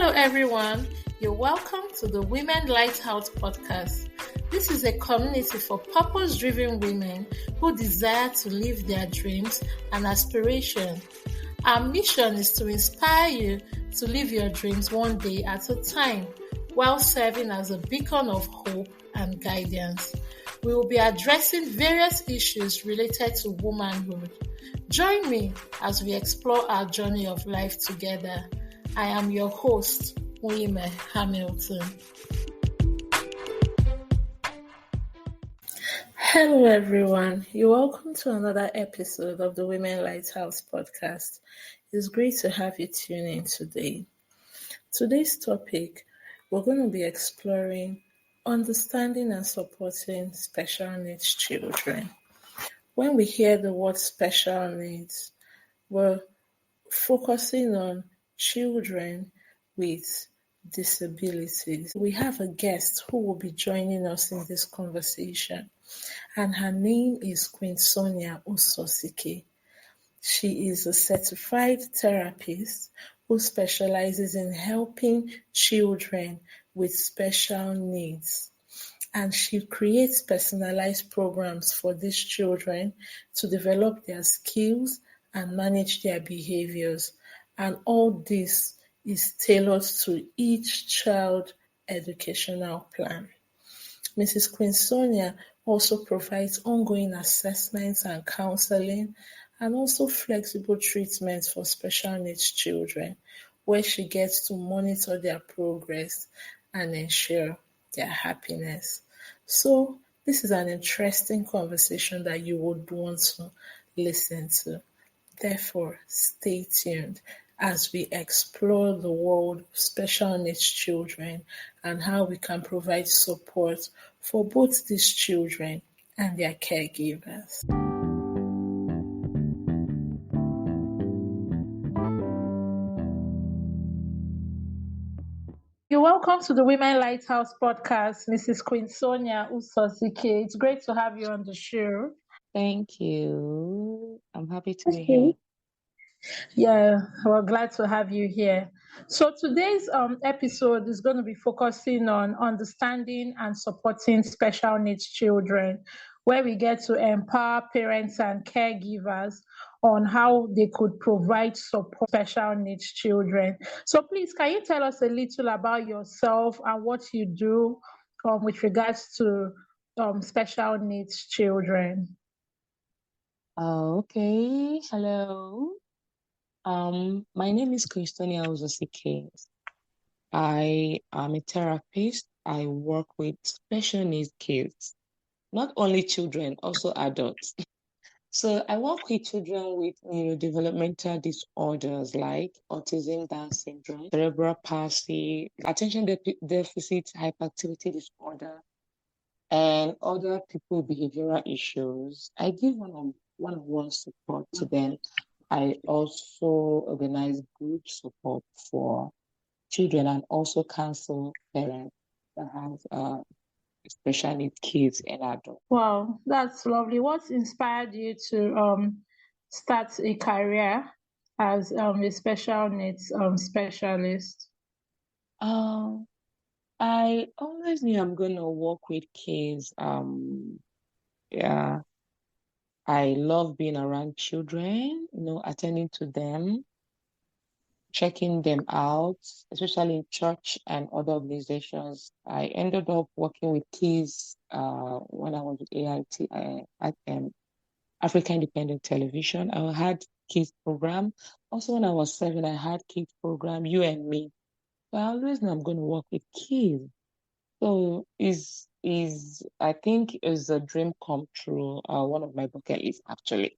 Hello, everyone. You're welcome to the Women Lighthouse podcast. This is a community for purpose-driven women who desire to live their dreams and aspirations. Our mission is to inspire you to live your dreams one day at a time while serving as a beacon of hope and guidance. We will be addressing various issues related to womanhood. Join me as we explore our journey of life together. I am your host, Women Hamilton. Hello, everyone. You're welcome to another episode of the Women Lighthouse podcast. It's great to have you tune in today. Today's topic, we're going to be exploring understanding and supporting special needs children. When we hear the word special needs, we're focusing on children with disabilities. We have a guest who will be joining us in this conversation, and her name is Queensonia Usosike. She is a certified therapist who specializes in helping children with special needs. And she creates personalized programs for these children to develop their skills and manage their behaviors. And all this is tailored to each child educational plan. Mrs. Queensonia also provides ongoing assessments and counseling and also flexible treatments for special needs children, where she gets to monitor their progress and ensure their happiness. So this is an interesting conversation that you would want to listen to. Therefore, stay tuned as we explore the world of special needs children and how we can provide support for both these children and their caregivers. You're welcome to the Women Lighthouse podcast, Mrs. Queensonia Usosike. It's great to have you on the show. Thank you. I'm happy to be here. Yeah, we're glad to have you here. So today's episode is going to be focusing on understanding and supporting special needs children, where we get to empower parents and caregivers on how they could provide support for special needs children. So please, can you tell us a little about yourself and what you do with regards to special needs children? Okay. Hello. My name is Queensonia Usosike. I am a therapist. I work with special needs kids, not only children, also adults. So I work with children with neurodevelopmental disorders like autism, Down syndrome, cerebral palsy, attention deficit hyperactivity disorder, and other people behavioral issues. I give one-on-one support to them. I also organize group support for children and also counsel parents that have special needs kids and adults. Wow, that's lovely. What inspired you to start a career as a special needs specialist? I always knew I'm gonna work with kids. Yeah, I love being around children, attending to them, checking them out, especially in church and other organizations. I ended up working with kids when I was with AIT, Africa Independent Television. I had kids program. Also, when I was 7, I had kids program, You and Me. So I always know I'm going to work with kids. So I think is a dream come true. One of my bucket lists actually.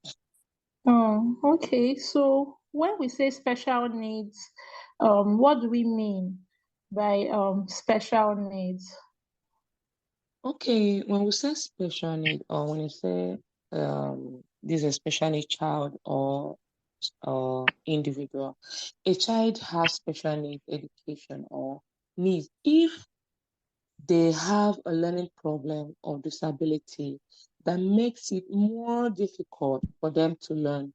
Oh, okay. So when we say special needs, what do we mean by special needs? Okay, when we say special need, or when you say this is a special need child or individual, a child has special need education or needs if they have a learning problem or disability that makes it more difficult for them to learn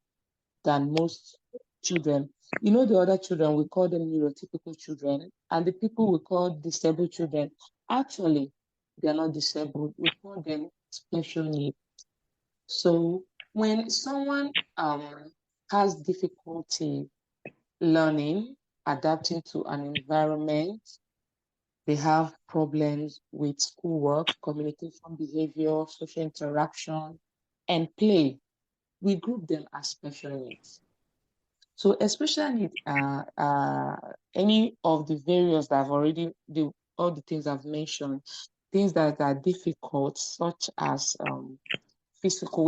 than most children. The other children, we call them neurotypical children, and the people we call disabled children, actually, they are not disabled. We call them special needs. So when someone has difficulty learning, adapting to an environment, they have problems with schoolwork, communication behavior, social interaction, and play, we group them as special needs. So special needs are any of the various that I've already, all the things I've mentioned, things that are difficult, such as physical.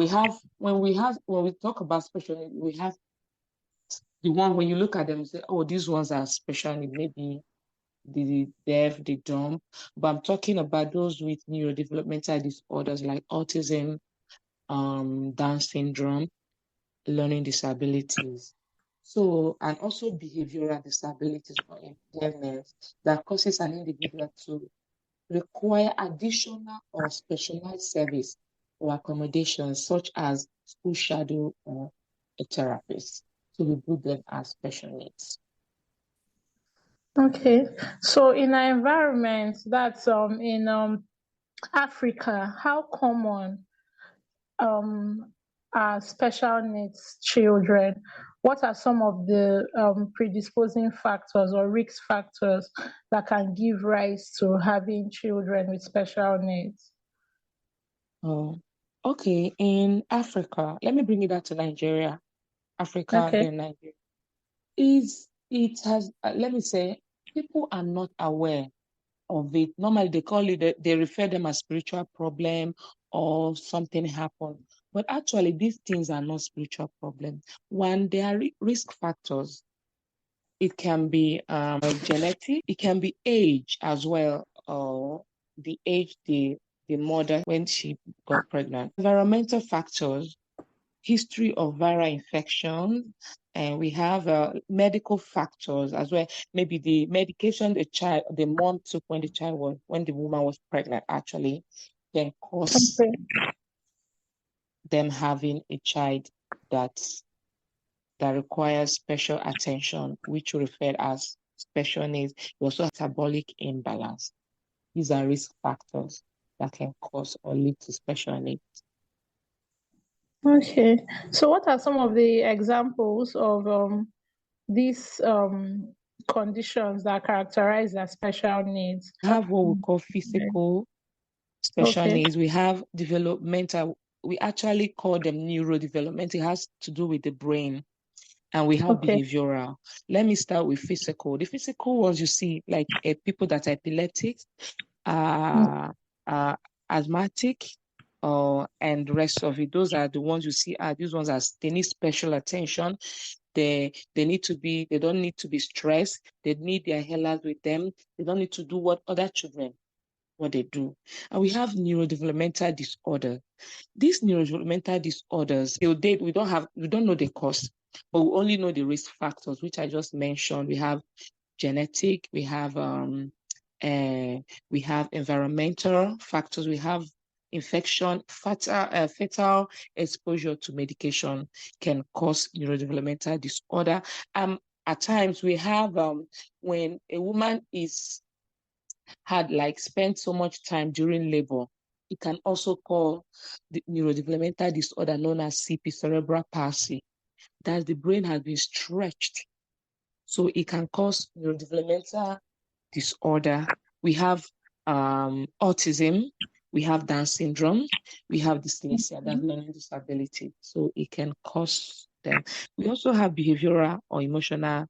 When we talk about special needs, we have the one when you look at them, you say, oh, these ones are special needs, maybe the deaf, the dumb. But I'm talking about those with neurodevelopmental disorders like autism, Down syndrome, learning disabilities. So, and also behavioral disabilities or impairments that causes an individual to require additional or specialized service or accommodations such as school shadow or a therapist. So we put them as special needs. Okay. So in our environment, that's in Africa, how common um are special needs children? What are some of the predisposing factors or risk factors that can give rise to having children with special needs? Oh, okay. In Africa, let me bring it back to Nigeria. Africa, Okay. then Nigeria. Is it has let me say people are not aware of it. Normally they call it they refer them as spiritual problem or something happened. But actually these things are not spiritual problems. One, they are risk factors. It can be genetic, it can be age as well, or the age the mother when she got pregnant. Environmental factors, history of viral infection, and we have medical factors as well. Maybe the medication the mom took when the woman was pregnant actually can cause Okay. them having a child that that requires special attention, which we refer as special needs. We also have metabolic imbalance. These are risk factors that can cause or lead to special needs. Okay. So what are some of the examples of these conditions that characterize as special needs? We have what we call physical special Okay. needs. We have developmental. We actually call them neurodevelopment. It has to do with the brain. And we have Okay. behavioral. Let me start with physical. The physical ones you see, like people that are epileptic, uh, uh, asthmatic, and the rest of it. Those are the ones you see. These ones they need special attention. They don't need to be stressed. They need their healers with them. They don't need to do what they do. And we have neurodevelopmental disorder. These neurodevelopmental disorders, till date, we don't know the cause, but we only know the risk factors, which I just mentioned. We have genetic, we have environmental factors, we have infection, fatal exposure to medication can cause neurodevelopmental disorder. At times we have when a woman is had like spent so much time during labor, it can also cause the neurodevelopmental disorder known as CP, cerebral palsy. That the brain has been stretched. So it can cause neurodevelopmental disorder. We have autism, we have Down syndrome, we have dyslexia, that's learning disability. So it can cause them. We also have behavioral or emotional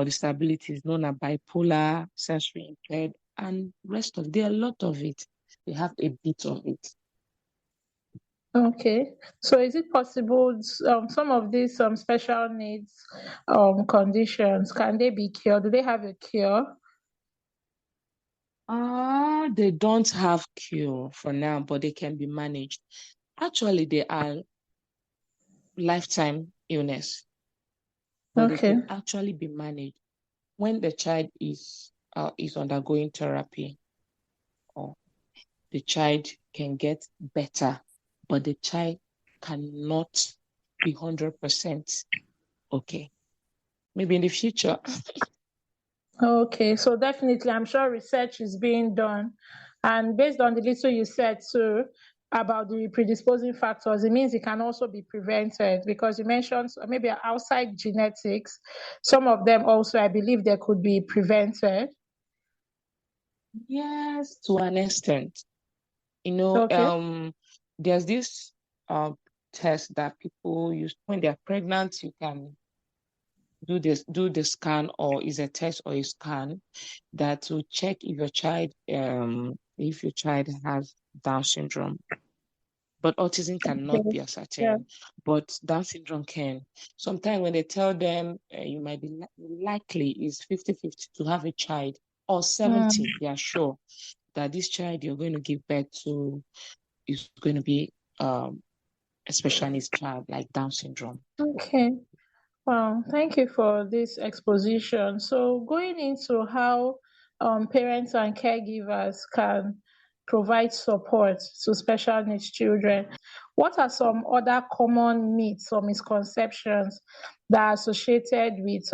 disabilities known as bipolar, sensory impaired, and rest of. There are a lot of it. They have a bit of it. Okay. So is it possible some of these special needs conditions, can they be cured? Do they have a cure? They don't have cure for now, but they can be managed. Actually, they are lifetime illness, but they Okay. can actually be managed when the child is undergoing therapy, or the child can get better, but the child cannot be 100% okay. maybe in the future. Okay, so definitely, I'm sure research is being done. And based on the little you said too about the predisposing factors, it means it can also be prevented because you mentioned maybe outside genetics, some of them also, I believe, they could be prevented. Yes, to an extent. You know, Okay. there's this test that people use when they're pregnant. You can do the scan, or is a test or a scan that will check if your child has Down syndrome. But autism cannot Okay. be Yeah. ascertained, but Down syndrome can. Sometimes when they tell them you might be likely is 50-50 to have a child, or 70, Mm, they are sure that this child you're going to give birth to is going to be a special needs child like Down syndrome. okay. Wow, thank you for this exposition. So, going into how parents and caregivers can provide support to special needs children, what are some other common myths or misconceptions that are associated with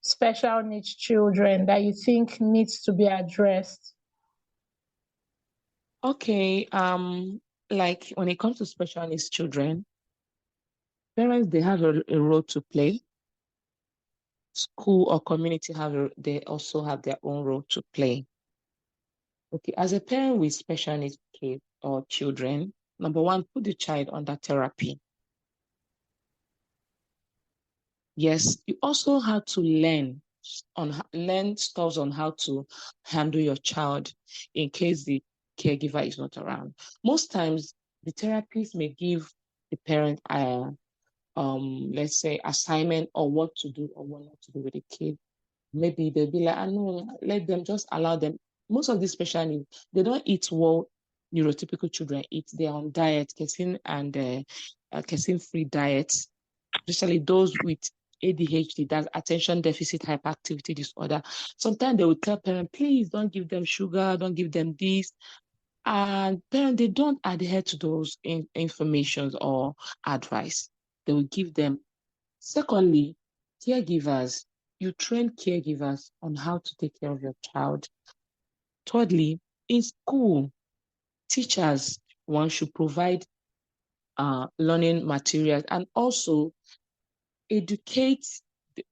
special needs children that you think needs to be addressed? Okay, like when it comes to special needs children, parents they have a role to play. School or community they also have their own role to play. Okay, as a parent with special needs kids or children, number one, put the child under therapy. Yes, you also have to learn stuff on how to handle your child in case the caregiver is not around. Most times, the therapist may give the parent a let's say assignment or what to do or what not to do with the kid. Maybe they'll be like, I know, let them just allow them. Most of these special needs, they don't eat what neurotypical children eat. They're on diet, casein free diets, especially those with ADHD, that's attention deficit hyperactivity disorder. Sometimes they will tell parents, please don't give them sugar, don't give them this. And parents, they don't adhere to those informations or advice. They will give them. Secondly, caregivers. You train caregivers on how to take care of your child. Thirdly, in school, teachers, one should provide learning materials and also educate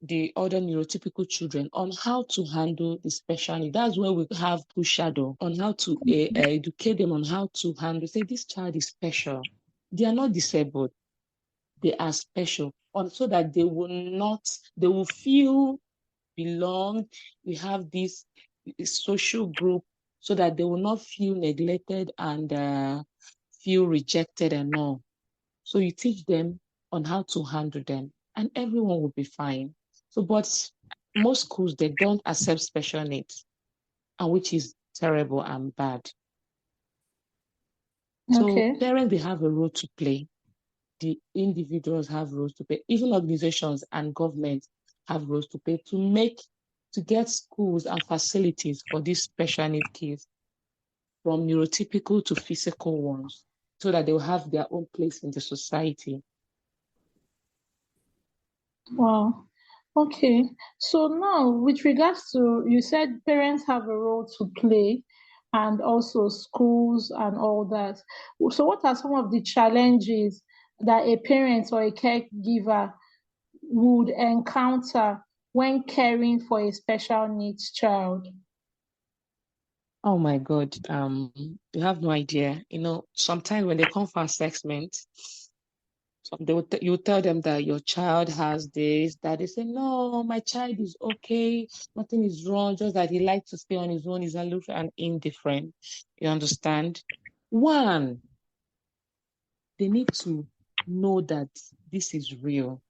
the other neurotypical children on how to handle the special need. That's where we have push shadow on how to educate them on how to handle. Say this child is special. They are not disabled. They are special, so that they will feel belong. We have this social group so that they will not feel neglected and feel rejected and all. So you teach them on how to handle them, and everyone will be fine. So, but most schools they don't accept special needs, and which is terrible and bad. So Okay. parents they have a role to play. The individuals have roles to play. Even organizations and governments have roles to play to get schools and facilities for these special need kids from neurotypical to physical ones so that they will have their own place in the society. Wow. Okay. So now, with regards to, you said parents have a role to play and also schools and all that. So, what are some of the challenges that a parent or a caregiver would encounter when caring for a special needs child? Oh my God. You have no idea. You know, sometimes when they come for assessment, you tell them that your child has this, that they say, no, my child is okay, nothing is wrong, just that he likes to stay on his own, he's aloof and indifferent. You understand? One, they need to know that this is real.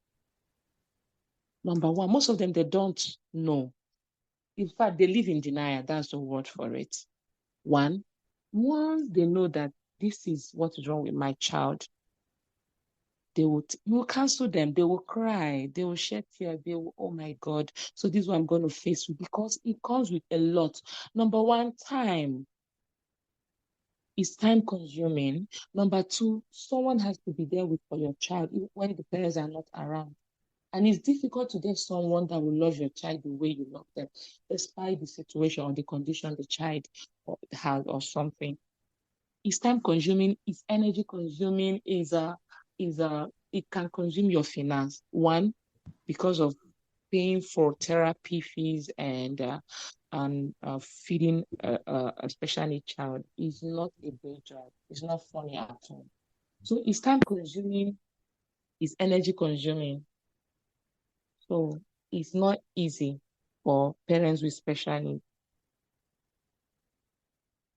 Number one, most of them they don't know. In fact, they live in denial. That's the word for it. One, once they know that this is what is wrong with my child, you will cancel them. They will cry. They will shed tears. They will, oh my God. So this is what I'm going to face with because it comes with a lot. Number one, time is time consuming. Number two, someone has to be there with for your child when the parents are not around. And it's difficult to get someone that will love your child the way you love them, despite the situation or the condition the child has or something. It's time consuming, it's energy consuming, it can consume your finance. One, because of paying for therapy fees and feeding a special need child is not a big job. It's not funny at all. So it's time consuming, it's energy consuming. So it's not easy for parents with special needs.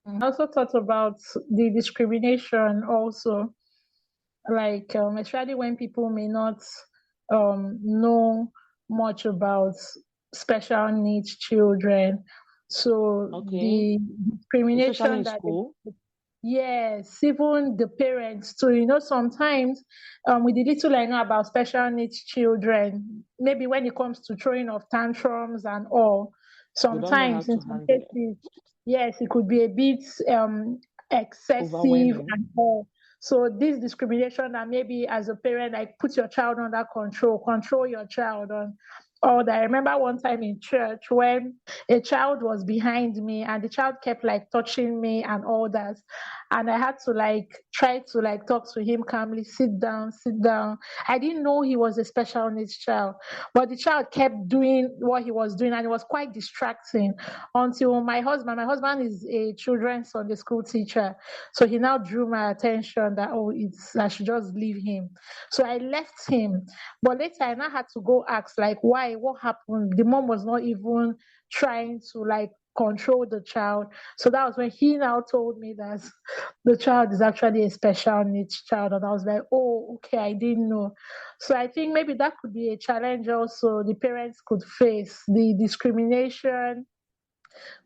I also thought about the discrimination also, like especially when people may not know much about special needs children. So Okay. the Especially discrimination in that school. yes, even the parents too. Sometimes with the little I know about special needs children, maybe when it comes to throwing of tantrums and all, They don't know how sometimes in to some handle it. cases, yes, it could be a bit excessive Overwhelming. and all. So this discrimination that maybe as a parent, like put your child under control, control your child on all that. I remember one time in church when a child was behind me and the child kept like touching me and all that, and I had to like try to like talk to him calmly, sit down, sit down. I didn't know he was a special needs child, but the child kept doing what he was doing and it was quite distracting until my husband is a children's Sunday school teacher, so he now drew my attention that, oh, it's I should just leave him. So I left him, but later I now had to go ask like why, what happened. The mom was not even trying to like control the child. So that was when he now told me that the child is actually a special needs child. And I was like, oh, okay, I didn't know. So I think maybe that could be a challenge also the parents could face, the discrimination,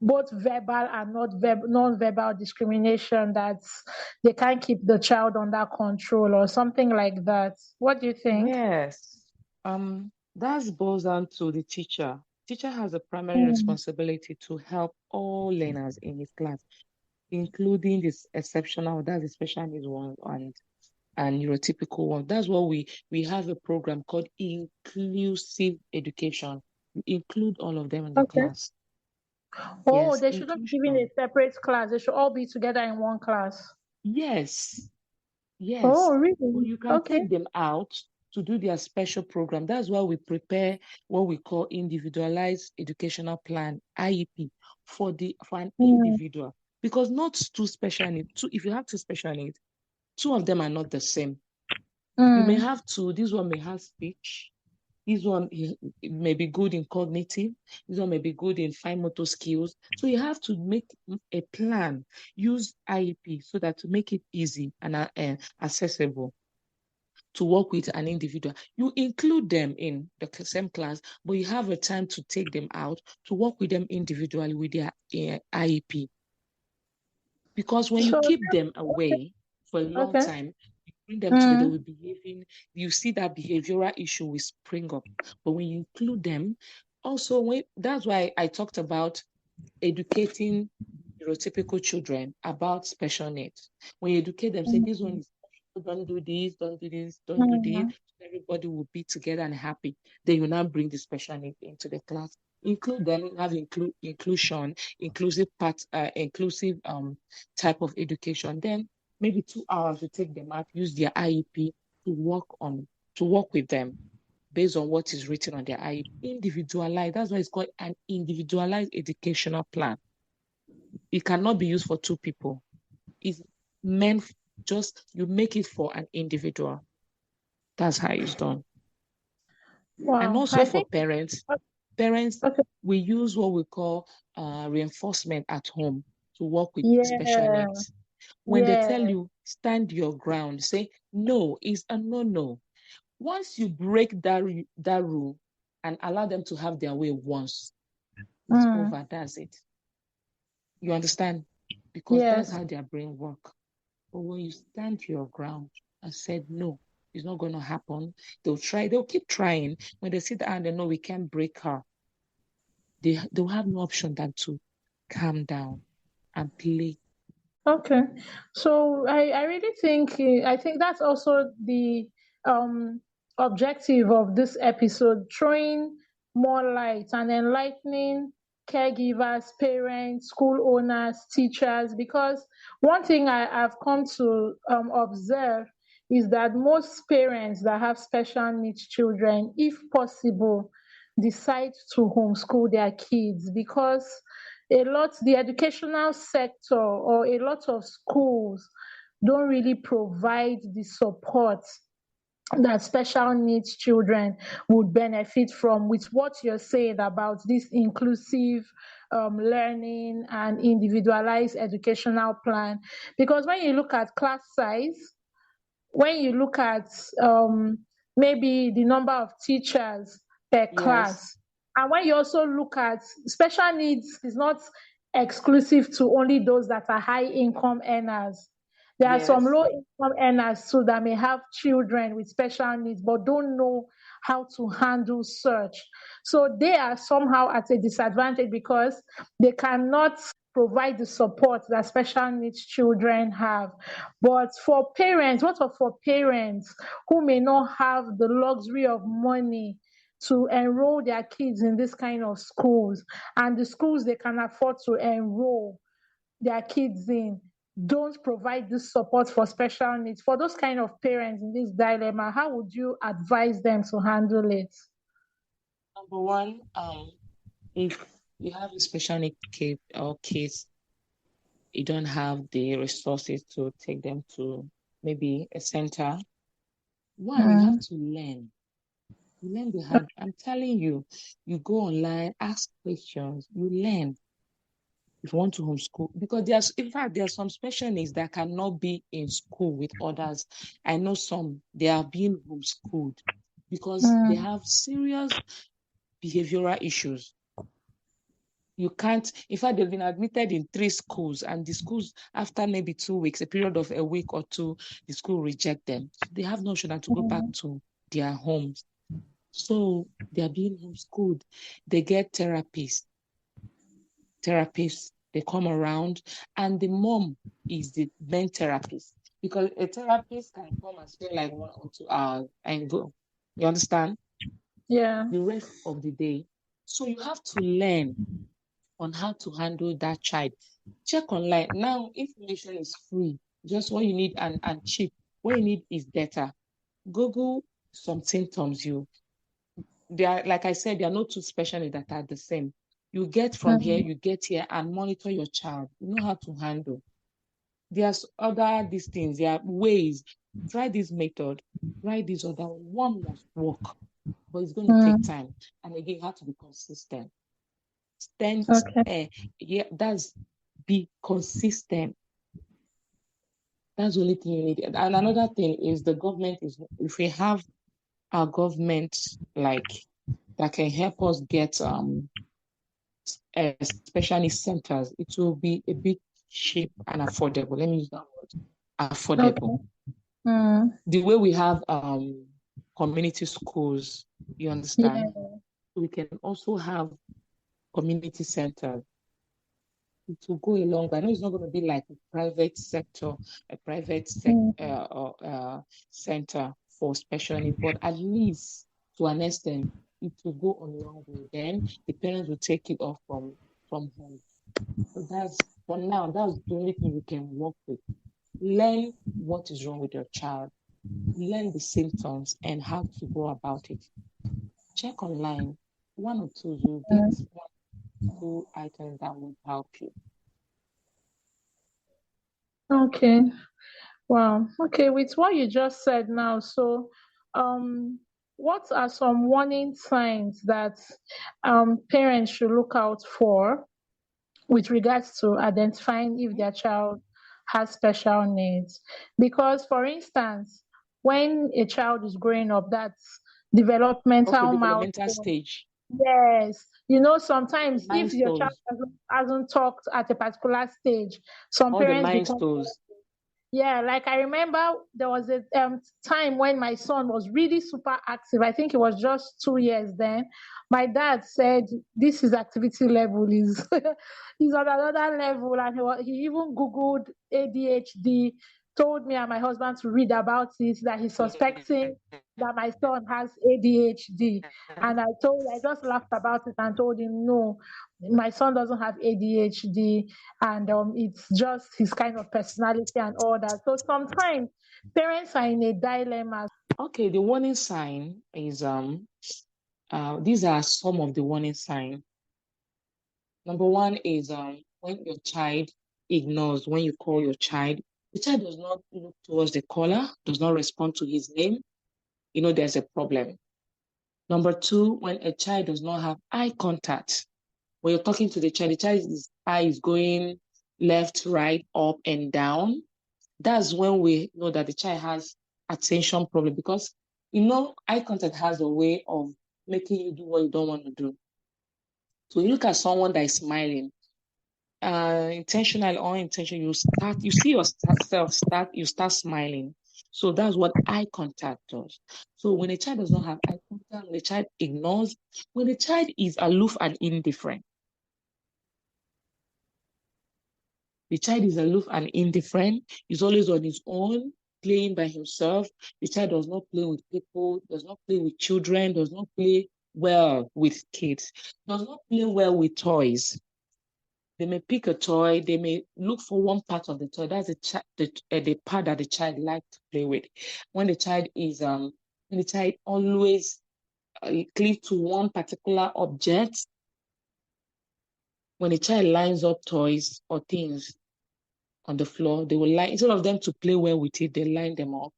both verbal and not non-verbal discrimination, that they can't keep the child under control or something like that. What do you think? Yes. That boils down to the teacher. Teacher has a primary Mm, responsibility to help all learners in his class, including this exceptional, that's the special needs one and neurotypical one. That's what we have a program called inclusive education. We include all of them in the okay. class. Oh, Yes, they shouldn't be given a inclusion. separate class. They should all be together in one class. Yes. Oh, Yes, but really? you can Okay. take them out to do their special program. That's why we prepare what we call individualized educational plan, IEP, for an Mm, individual. Because not two special needs, two, if you have two special needs, two of them are not the same. You may mm. have two, this one may have speech, this one may be good in cognitive, this one may be good in fine motor skills. So you have to make a plan, use IEP so that to make it easy and accessible to work with an individual. You include them in the same class, but you have a time to take them out to work with them individually with their IEP. Because when you So, keep them okay. away for a long Okay. time, you bring them together Mm, with behaving, you see that behavioral issue will spring up. But when you include them, also that's why I talked about educating neurotypical children about special needs. When you educate them, say this one mm, is special, don't do this, don't do this, don't do this, mm. everybody will be together and happy. Then you now bring the special needs into the class. Include them, have inclusion, inclusive part, inclusive type of education. Then maybe 2 hours you take them out, use their IEP to work with them based on what is written on their IEP. Individualized. That's why it's called an individualized educational plan. It cannot be used for two people. It's meant just you make it for an individual. That's how it's done. And Wow. also I for think, parents, okay. we use what we call reinforcement at home to work with special Yeah. needs. When they Yeah. tell you stand your ground, say no is a no no. Once you break that rule and allow them to have their way once, it's Mm, over. That's it. You understand? Because that's yes. how their brain work. But when you stand your ground and said no, it's not going to happen, they'll keep trying. When they sit down and they know we can't break her, they'll have no option than to calm down and play. Okay. So I really think I think that's also the um objective of this episode, throwing more light and enlightening caregivers, parents, school owners, teachers, because one thing have come to observe is that most parents that have special needs children, if possible, decide to homeschool their kids because the educational sector or a lot of schools don't really provide the support that special needs children would benefit from, with what you're saying about this inclusive learning and individualized educational plan. Because when you look at class size, when you look at maybe the number of teachers per Yes, class, and when you also look at special needs is not exclusive to only those that are high income earners. There are some yes. low income earners too that may have children with special needs but don't know how to handle such. So they are somehow at a disadvantage because they cannot provide the support that special needs children have. But for parents, what of for parents who may not have the luxury of money to enroll their kids in this kind of schools, and the schools they can afford to enroll their kids in don't provide this support for special needs? For those kind of parents in this dilemma, how would you advise them to handle it? Number one, if you have a special need kid or kids, you don't have the resources to take them to maybe a center. One, you have Mm, to learn. You learn the hard. I'm telling you, you go online, ask questions, you learn. If you want to homeschool, because in fact, there are some special needs that cannot be in school with others. I know some, they are being homeschooled because they mm, have serious behavioral issues. You can't, in fact, they've been admitted in 3 schools, and the schools, after maybe 2 weeks, a period of a week or two, the school reject them. So they have no option than to go back mm, to their homes. So they are being homeschooled. They get therapists, they come around, and the mom is the main therapist because a therapist can come and spend like 1 or 2 hours and go. You understand? yeah. The rest of the day. So you have to learn on how to handle that child. Check online. Now, information is free. Just what you need and cheap. What you need is data. Google some symptoms they are, like I said, they are not two specialists that are the same. You get from here, Mm, you get here, and monitor your child. You know how to handle. There's other these things, there are ways. Try this method, try this other one must work, but it's going to take mm, time. And again, you have to be consistent. Stand, okay. yeah, that's be consistent. That's the only thing you need. And another thing is the government is if we have our government like that can help us get special needs centers, it will be a bit cheap and affordable. Let me use that word, affordable. Okay. Mm, The way we have community schools, you understand? yeah. We can also have community centers. It will go along, but I know it's not going to be like a private sector, a Mm, center for special needs, but at least to an extent, it will go on a long way. Then the parents will take it off from home. So that's for now, that's the only thing you can work with. Learn what is wrong with your child, learn the symptoms and how to go about it. Check online. One or two, you'll get mm. 1, 2 items that will help you. Okay. Wow. Okay, with what you just said now, so what are some warning signs that parents should look out for with regards to identifying if their child has special needs? Because, for instance, when a child is growing up, that's Okay, developmental developmental milestone. stage, Yes, sometimes if your child milestones, hasn't talked at a particular stage, some all the parents become, milestones. yeah, like I remember there was a time when my son was really super active. I think it was just 2 years then. My dad said this is activity level is is on another level, and he even googled ADHD told me and my husband to read about it, that he's suspecting that my son has ADHD. And I just laughed about it and told him, no, my son doesn't have ADHD, and it's just his kind of personality and all that. So sometimes parents are in a dilemma. Okay, the warning sign is these are some of the warning signs. Number one is when your child ignores when you call your child. The child does not look towards the caller, does not respond to his name. There's a problem. Number two, when a child does not have eye contact. When you're talking to the child's eye is going left, right, up, and down. That's when we know that the child has attention problem, because eye contact has a way of making you do what you don't want to do. So you look at someone that is smiling, intentional or unintentional, you see yourself start smiling. So that's what eye contact does. So when a child does not have eye contact, when the child ignores, when the child is aloof and indifferent, the child is aloof and indifferent, is always on his own, playing by himself. The child does not play with people, does not play with children, does not play well with kids, does not play well with toys. They may pick a toy, they may look for one part of the toy. That's the part that the child likes to play with. When the child always cleave to one particular object, when the child lines up toys or things on the floor, they will line, instead of them to play well with it, they line them up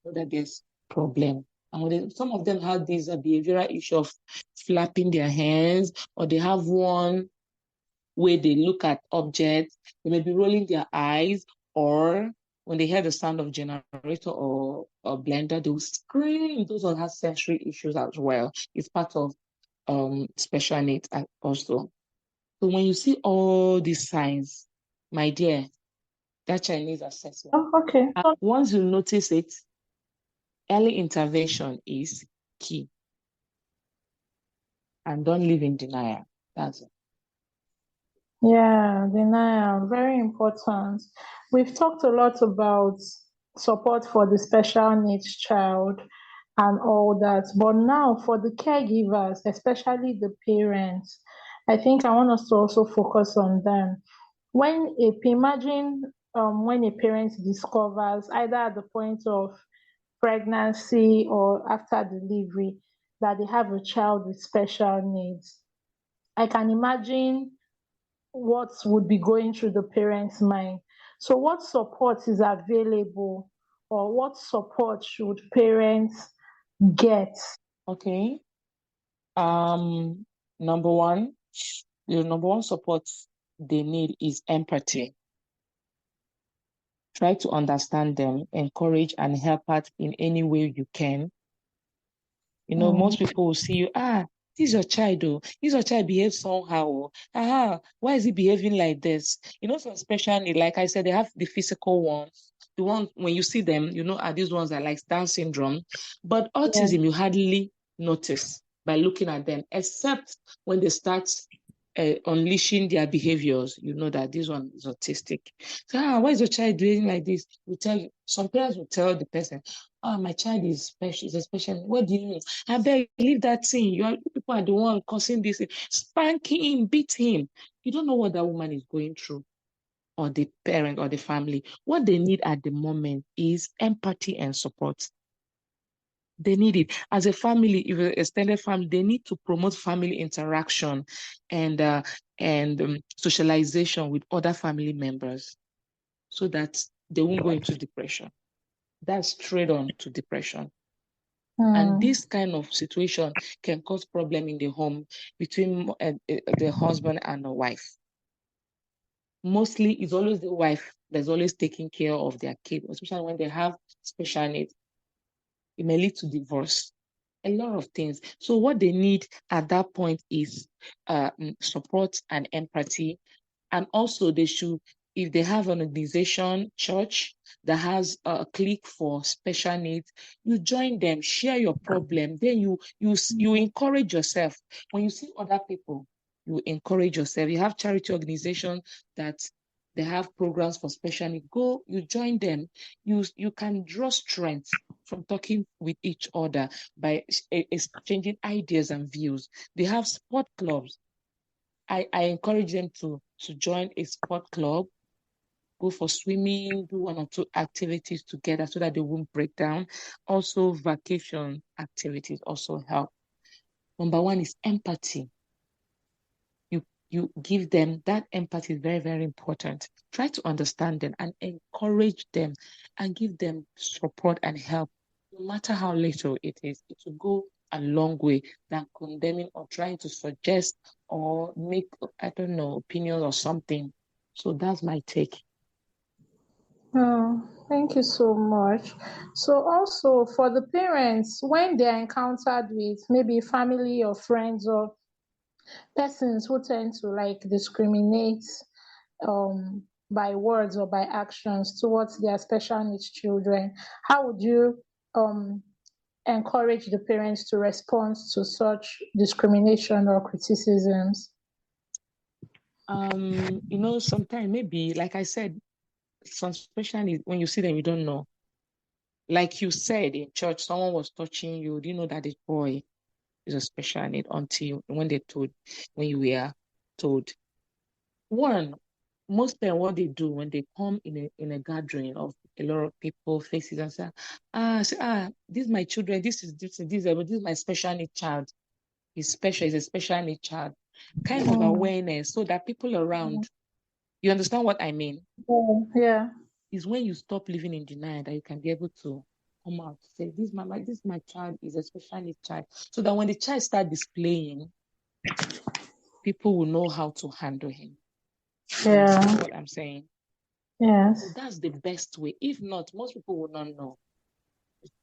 so that there's problem. And some of them have this behavioral issue of flapping their hands, or they have one where they look at objects, they may be rolling their eyes, or when they hear the sound of generator or blender, they will scream. Those one have sensory issues as well. It's part of special needs also. So when you see all these signs, my dear, that child needs assessment. Oh, okay. And once you notice it, early intervention is key. And don't live in denial. That's it. Yeah, denial, very important. We've talked a lot about support for the special needs child and all that, but now for the caregivers, especially the parents, I think I want us to also focus on them. Imagine when a parent discovers, either at the point of pregnancy or after delivery, that they have a child with special needs. I can imagine what would be going through the parent's mind. So, what support is available, or what support should parents get? Okay. Number one, the number one support they need is empathy. Try to understand them, encourage and help out in any way you can. Most people will see you, this is your child, this your child behaves somehow. Why is he behaving like this? Some special need, like I said, they have the physical ones. The ones when you see them, these ones are like Down syndrome. But autism, you hardly notice by looking at them, except when they start unleashing their behaviors, that this one is autistic. So, why is your child doing like this? Some parents will tell the person, my child is special, is a special. What do you mean? I beg, leave that thing. You people are the one causing this. Spank him, beat him. You don't know what that woman is going through, or the parent or the family. What they need at the moment is empathy and support. They need it. As a family, if an extended family, they need to promote family interaction and socialization with other family members so that they won't go into depression. That's straight on to depression. And this kind of situation can cause problem in the home between the husband and the wife. Mostly, it's always the wife that's always taking care of their kid, especially when they have special needs. It may lead to divorce. A lot of things. So what they need at that point is support and empathy. And also they should, if they have an organization, church that has a clique for special needs, you join them, share your problem. Then you encourage yourself. When you see other people, you encourage yourself. You have charity organizations that They have programs for special needs. Go, you join them. You can draw strength from talking with each other by exchanging ideas and views. They have sport clubs. I encourage them to join a sport club, go for swimming, do one or two activities together so that they won't break down. Also, vacation activities also help. Number one is empathy. You give them that empathy is very, very important. Try to understand them and encourage them and give them support and help, no matter how little it is. It will go a long way than condemning or trying to suggest or make, I don't know, opinions or something. So that's my take. Oh, thank you so much. So also for the parents, when they're encountered with maybe family or friends or persons who tend to like discriminate by words or by actions towards their special needs children, how would you encourage the parents to respond to such discrimination or criticisms? Sometimes maybe, like I said, some special needs, when you see them, you don't know. Like you said in church, someone was touching you. Do you know that this boy is a special need until when you were told? One, most parents, what they do when they come in a gathering of a lot of people, faces, and this is my children, this is my special need child. He's special, he's a special need child. Kind of Mm, awareness so that people around, you understand what I mean? yeah. Is when you stop living in denial that you can be able to come out say this my child is a special need child, so that when the child start displaying, people will know how to handle him. You understand Yeah. what I'm saying? So Yes. that's the best way. If not, most people will not know.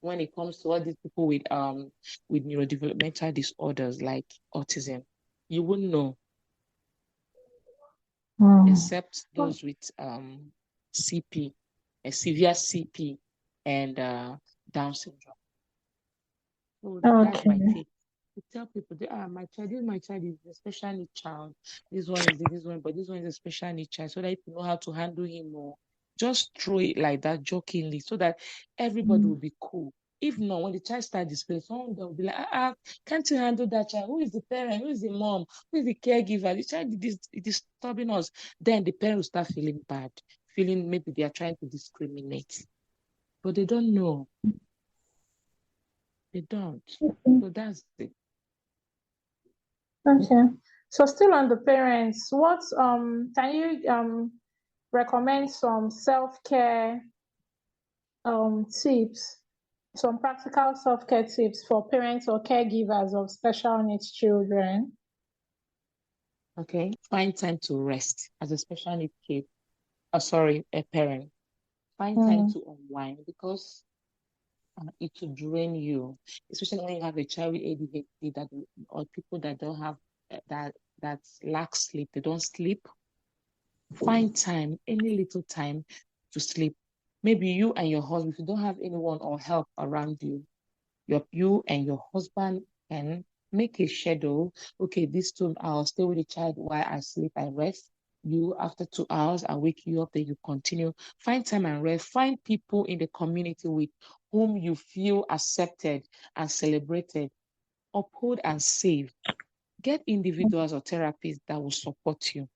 When it comes to all these people with neurodevelopmental disorders like autism, you wouldn't know, Mm. except those with CP, a severe CP, and Down syndrome. So that's my Okay. take. To tell people, my child is a special need child. This one, but this one is a special need child, so that you know how to handle him more. Just throw it like that jokingly, so that everybody will Mm. be cool. If not, when the child starts displaying, someone will be like, can't you handle that child? Who is the parent? Who is the mom? Who is the caregiver? The child is disturbing us. Then the parent will start feeling bad, feeling maybe they are trying to discriminate, but they don't know. They don't. So that's it. Okay. So still on the parents, what can you recommend some self-care tips, some practical self-care tips for parents or caregivers of special needs children? Okay. Find time to rest as a special need kid. Sorry, a parent. Find time Mm. to unwind because it will drain you, especially when you have a child with ADHD or people that don't have that lack sleep. They don't sleep. Find time, any little time to sleep. Maybe you and your husband, if you don't have anyone or help around you, you and your husband can make a schedule. Okay, this 2 hours, stay with the child while I sleep, I rest. You, after 2 hours, I wake you up, then you continue. Find time and rest. Find people in the community with whom you feel accepted and celebrated. Uphold and save. Get individuals or therapists that will support you.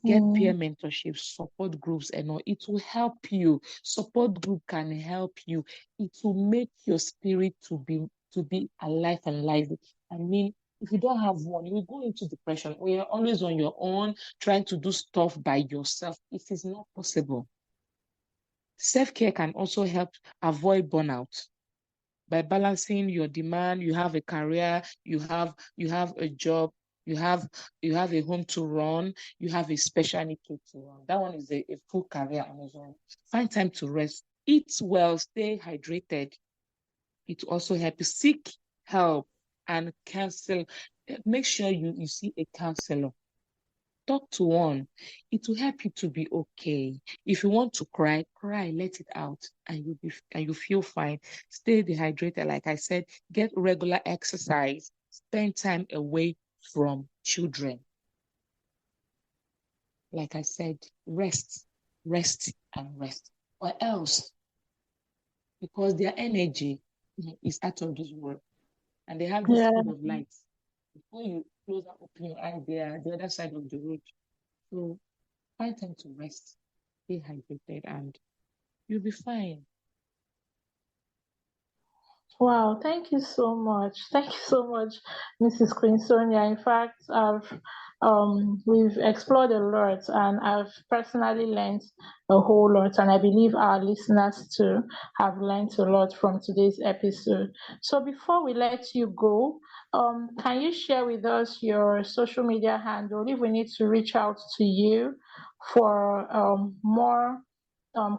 Get peer Mm. mentorship, support groups, and all. It will help you. Support group can help you. It will make your spirit to be alive and lively. I mean, if you don't have one, you will go into depression. When you're always on your own, trying to do stuff by yourself, it is not possible. Self-care can also help avoid burnout by balancing your demand. You have a career, you have a job, you have you have a home to run, you have a special need kid to run. That one is a full career on its own. Find time to rest, eat well, stay hydrated. It also help you seek help and counsel. Make sure you see a counselor. Talk to one. It will help you to be okay. If you want to cry, cry, let it out, and you feel fine. Stay dehydrated, like I said. Get regular exercise. Spend time away from children. like I said, rest, and rest. Or else, because their energy is out of this world and they have this Yeah. speed of light. Before you close and open your eyes, they are the other side of the road. So find time to rest, stay hydrated, and you'll be fine. Wow, thank you so much. Thank you so much, Mrs. Queensonia. In fact, we've explored a lot, and I've personally learned a whole lot, and I believe our listeners too have learned a lot from today's episode. So before we let you go, can you share with us your social media handle if we need to reach out to you for more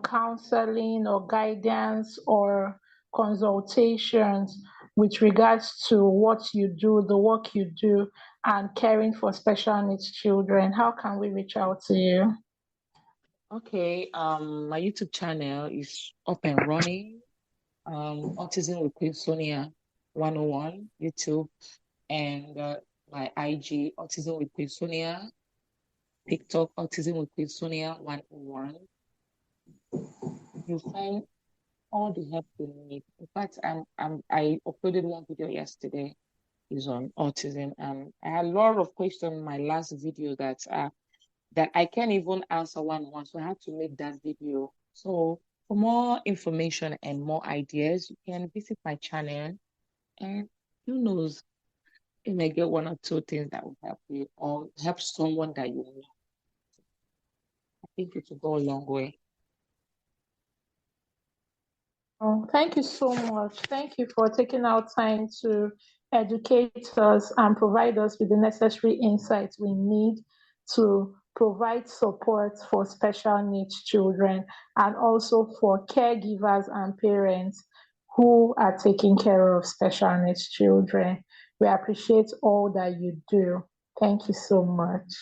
counseling or guidance or consultations with regards to what you do, the work you do, and caring for special needs children? How can we reach out to you? Okay, my YouTube channel is up and running. Autism with Queensonia 101 YouTube, and my IG Autism with Queensonia, TikTok Autism with Queensonia 101. You'll find all the help you need. In fact, I uploaded one video yesterday. Is on autism, and I had a lot of questions in my last video that I can't even answer one. So I had to make that video. So for more information and more ideas, you can visit my channel, and who knows, you may get one or two things that will help you or help someone that you know. I think it will go a long way. Oh, thank you so much. Thank you for taking out time to educate us and provide us with the necessary insights we need to provide support for special needs children and also for caregivers and parents who are taking care of special needs children. We appreciate all that you do. Thank you so much.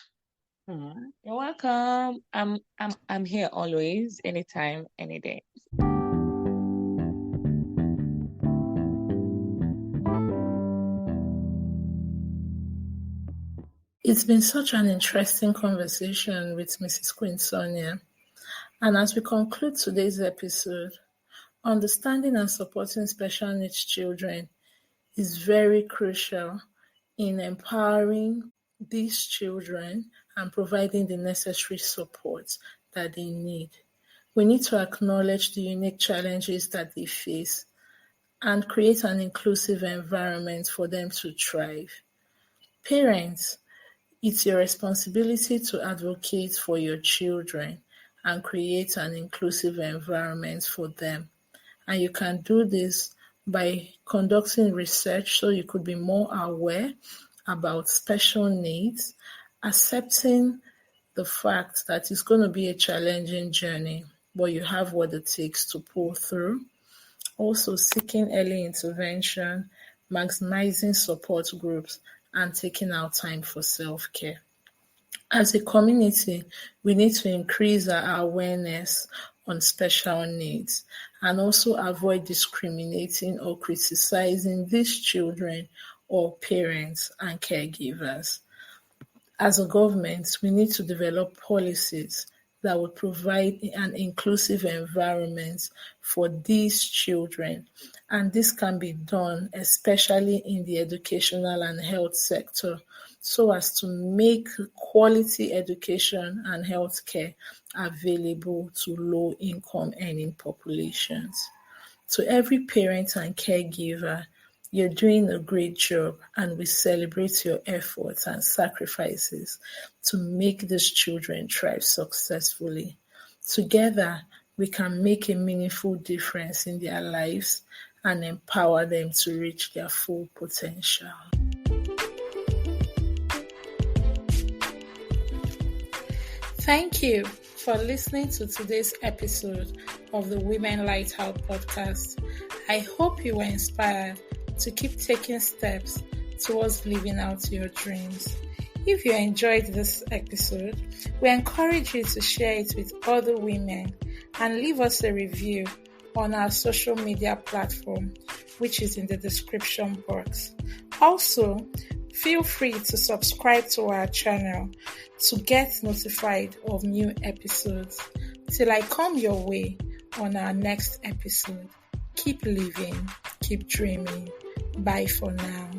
You're welcome. I'm here always, anytime, any day. It's been such an interesting conversation with Mrs. Queensonia. And as we conclude today's episode, understanding and supporting special needs children is very crucial in empowering these children and providing the necessary support that they need. We need to acknowledge the unique challenges that they face and create an inclusive environment for them to thrive. Parents, it's your responsibility to advocate for your children and create an inclusive environment for them. And you can do this by conducting research so you could be more aware about special needs, accepting the fact that it's going to be a challenging journey, but you have what it takes to pull through. Also, seeking early intervention, maximizing support groups, and taking out time for self-care. As a community, we need to increase our awareness on special needs and also avoid discriminating or criticizing these children or parents and caregivers. As a government, we need to develop policies that would provide an inclusive environment for these children. And this can be done especially in the educational and health sector so as to make quality education and healthcare available to low-income earning populations. To every parent and caregiver, you're doing a great job, and we celebrate your efforts and sacrifices to make these children thrive successfully. Together, we can make a meaningful difference in their lives and empower them to reach their full potential. Thank you for listening to today's episode of the Women Lighthouse podcast. I hope you were inspired to keep taking steps towards living out your dreams. If you enjoyed this episode, we encourage you to share it with other women and leave us a review on our social media platform, which is in the description box. Also, Feel free to subscribe to our channel to get notified of new episodes. Till I come your way on our next episode, keep living, keep dreaming. Bye for now.